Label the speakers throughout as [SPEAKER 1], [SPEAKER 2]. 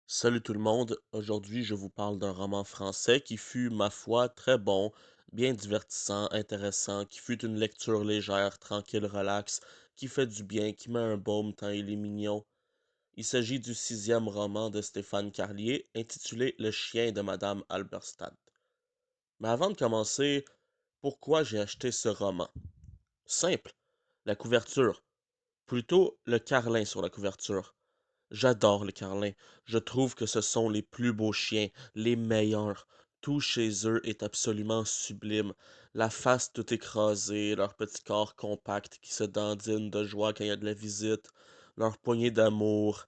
[SPEAKER 1] Salut tout le monde, aujourd'hui je vous parle d'un roman français qui fut, ma foi, très bon, bien divertissant, intéressant, qui fut une lecture légère, tranquille, relax, qui fait du bien, qui met un baume tant il est mignon. Il s'agit du sixième roman de Stéphane Carlier, intitulé Le chien de Madame Halberstadt. Mais avant de commencer, pourquoi j'ai acheté ce roman? Simple, la couverture, plutôt le carlin sur la couverture. J'adore les carlins. Je trouve que ce sont les plus beaux chiens, les meilleurs. Tout chez eux est absolument sublime. La face tout écrasée, leur petit corps compact qui se dandine de joie quand il y a de la visite, leur poignée d'amour.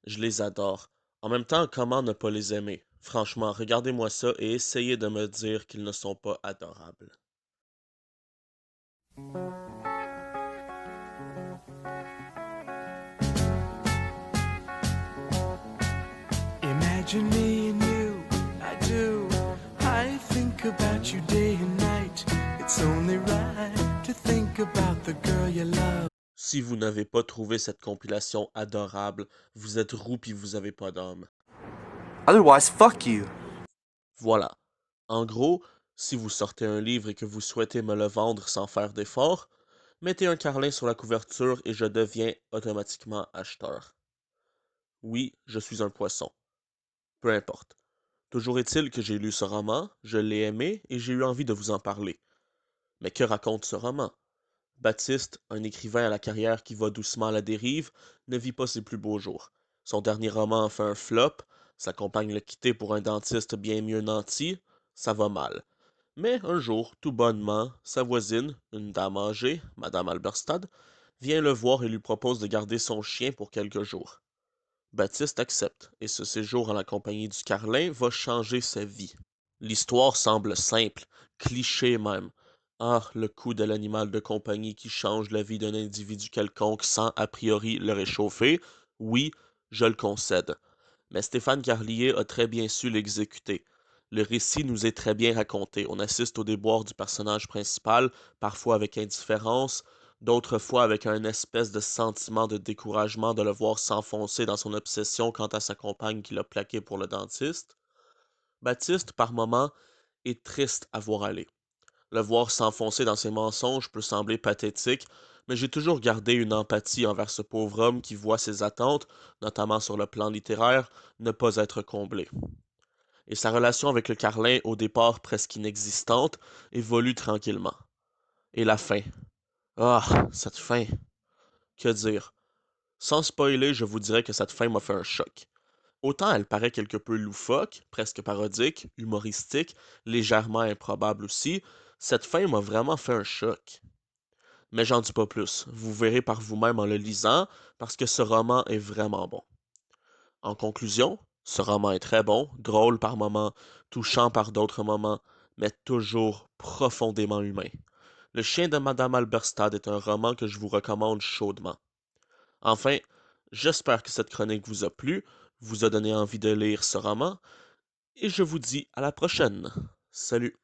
[SPEAKER 1] Je les adore. En même temps, comment ne pas les aimer? Franchement, regardez-moi ça et essayez de me dire qu'ils ne sont pas adorables.
[SPEAKER 2] Imagine me and you, I do. I think about you day and night. It's only right to think about the girl you love.
[SPEAKER 1] Si vous n'avez pas trouvé cette compilation adorable, vous êtes roux pis vous avez pas d'âme.
[SPEAKER 3] Otherwise, fuck you.
[SPEAKER 1] Voilà. En gros, si vous sortez un livre et que vous souhaitez me le vendre sans faire d'effort, mettez un carlin sur la couverture et je deviens automatiquement acheteur. Oui, je suis un poisson. Peu importe. Toujours est-il que j'ai lu ce roman, je l'ai aimé et j'ai eu envie de vous en parler. Mais que raconte ce roman? Baptiste, un écrivain à la carrière qui va doucement à la dérive, ne vit pas ses plus beaux jours. Son dernier roman a fait un flop, sa compagne l'a quitté pour un dentiste bien mieux nanti, ça va mal. Mais un jour, tout bonnement, sa voisine, une dame âgée, Madame Halberstadt, vient le voir et lui propose de garder son chien pour quelques jours. Baptiste accepte, et ce séjour en la compagnie du carlin va changer sa vie. L'histoire semble simple, cliché même. Ah, le coup de l'animal de compagnie qui change la vie d'un individu quelconque sans a priori le réchauffer, oui, je le concède. Mais Stéphane Carlier a très bien su l'exécuter. Le récit nous est très bien raconté. On assiste au déboire du personnage principal, parfois avec indifférence, d'autres fois avec un espèce de sentiment de découragement de le voir s'enfoncer dans son obsession quant à sa compagne qui l'a plaqué pour le dentiste. Baptiste, par moments, est triste à voir aller. Le voir s'enfoncer dans ses mensonges peut sembler pathétique, mais j'ai toujours gardé une empathie envers ce pauvre homme qui voit ses attentes, notamment sur le plan littéraire, ne pas être comblées. Et sa relation avec le Carlin, au départ presque inexistante, évolue tranquillement. Et la fin. Ah, cette fin. Que dire? Sans spoiler, je vous dirais que cette fin m'a fait un choc. Autant elle paraît quelque peu loufoque, presque parodique, humoristique, légèrement improbable aussi, cette fin m'a vraiment fait un choc. Mais j'en dis pas plus, vous verrez par vous-même en le lisant, parce que ce roman est vraiment bon. En conclusion, ce roman est très bon, drôle par moments, touchant par d'autres moments, mais toujours profondément humain. Le chien de Madame Halberstadt est un roman que je vous recommande chaudement. Enfin, j'espère que cette chronique vous a plu, vous a donné envie de lire ce roman, et je vous dis à la prochaine. Salut!